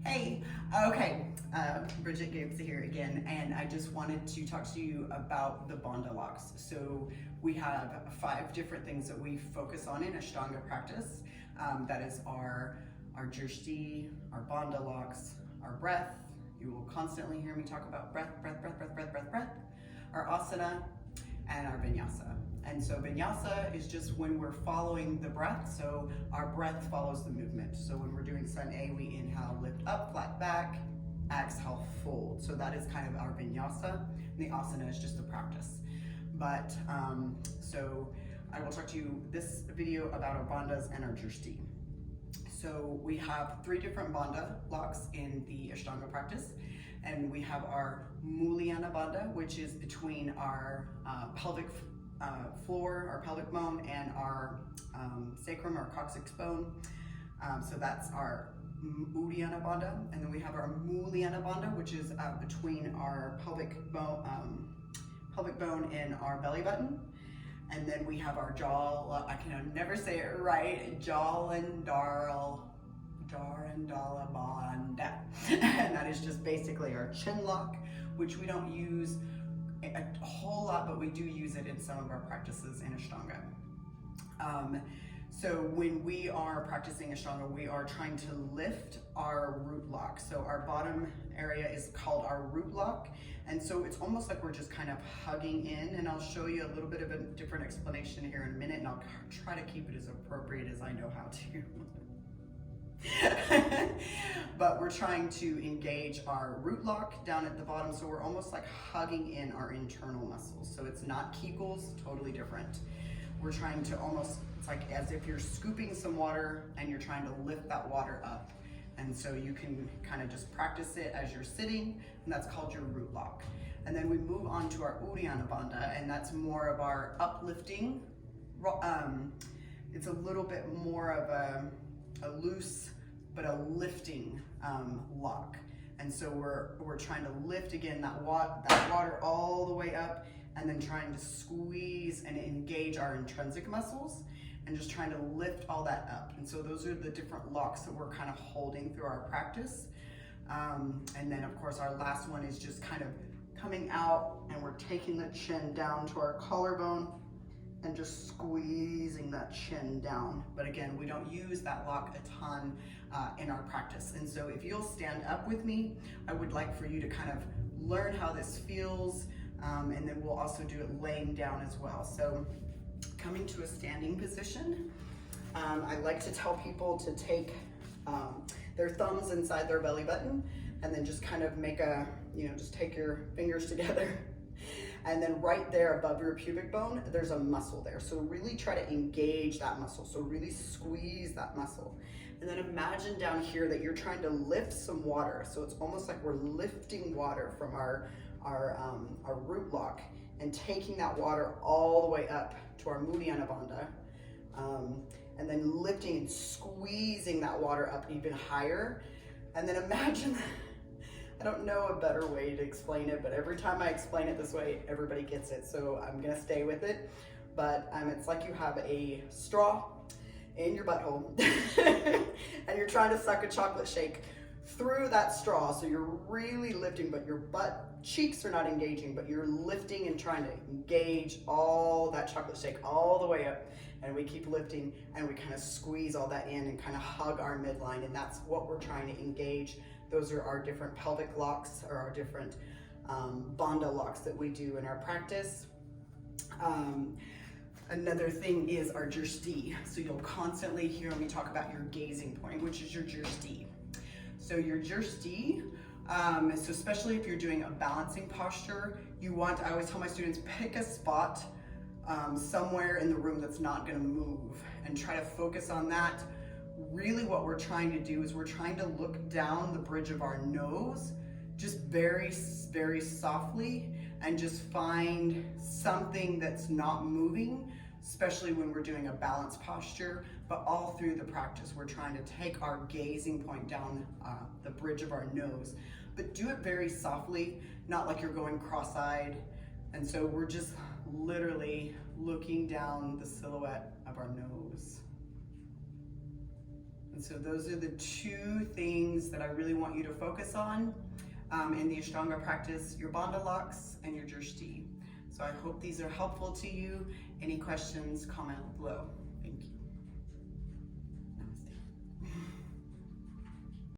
Hey, okay, Bridget Gibbs here again, and I just wanted to talk to you about the Bandha locks. So we have 5 different things that we focus on in Ashtanga practice. That is our Drishti, our Bandha locks, our breath. You will constantly hear me talk about breath, breath, breath, breath, breath, breath, breath, our asana, and our vinyasa. And so vinyasa is just when we're following the breath, so our breath follows the movement. So when we're doing sun A, we inhale, lift up, flat back, exhale, fold. So that is kind of our vinyasa, and the asana is just the practice. But so I will talk to you this video about our bandhas and our drishti. So we have 3 different bandha locks in the Ashtanga practice. And we have our Mulyana Bandha, which is between our pelvic floor, our pelvic bone, and our sacrum, our coccyx bone. So that's our Uddiyana Bandha. And then we have our Mulyana Bandha, which is between our pelvic bone and our belly button. And then we have our jaw, I can never say it right, Jalandala Bandha. And that is just basically our chin lock, which we don't use a whole lot, but we do use it in some of our practices in Ashtanga. So when we are practicing Ashtanga, we are trying to lift our root lock. So our bottom area is called our root lock. And so it's almost like we're just kind of hugging in, and I'll show you a little bit of a different explanation here in a minute, and I'll try to keep it as appropriate as I know how to. But we're trying to engage our root lock down at the bottom, so we're almost like hugging in our internal muscles. So it's not Kegels, totally different. We're trying to almost, it's like as if you're scooping some water and you're trying to lift that water up. And so you can kind of just practice it as you're sitting, and that's called your root lock. And then we move on to our Uddiyana Bandha, and that's more of our uplifting. It's a little bit more of a loose, but a lifting lock. And so we're trying to lift again that water all the way up, and then trying to squeeze and engage our intrinsic muscles, and just trying to lift all that up. And so those are the different locks that we're kind of holding through our practice. And then of course our last one is just kind of coming out, and we're taking the chin down to our collarbone and just squeezing that chin down. But again, we don't use that lock a ton in our practice. And so if you'll stand up with me, I would like for you to kind of learn how this feels, and then we'll also do it laying down as well. So coming to a standing position, I like to tell people to take their thumbs inside their belly button, and then just kind of make a, just take your fingers together. And then right there above your pubic bone, there's a muscle there. So really try to engage that muscle. So really squeeze that muscle. And then imagine down here that you're trying to lift some water. So it's almost like we're lifting water from our root lock and taking that water all the way up to our Mulyana Bandha. And then lifting and squeezing that water up even higher. And then imagine, I don't know a better way to explain it, but every time I explain it this way, everybody gets it. So I'm gonna stay with it. But it's like you have a straw in your butthole and you're trying to suck a chocolate shake through that straw. So you're really lifting, but your butt cheeks are not engaging, but you're lifting and trying to engage all that chocolate shake all the way up. And we keep lifting, and we kind of squeeze all that in and kind of hug our midline, and that's what we're trying to engage. Those are our different pelvic locks, or our different bandha locks that we do in our practice. Another thing is our drishti. So you'll constantly hear me talk about your gazing point, which is your drishti. So your drishti, so especially if you're doing a balancing posture, I always tell my students, pick a spot somewhere in the room that's not gonna move, and try to focus on that. Really what we're trying to do is we're trying to look down the bridge of our nose, just very, very softly, and just find something that's not moving, especially when we're doing a balanced posture. But all through the practice, we're trying to take our gazing point down the bridge of our nose, but do it very softly, not like you're going cross-eyed. And so we're just literally looking down the silhouette of our nose. And And so those are the two things that I really want you to focus on in the Ashtanga practice, your Bandha locks and your Drishti. So I hope these are helpful to you. Any questions, comment below.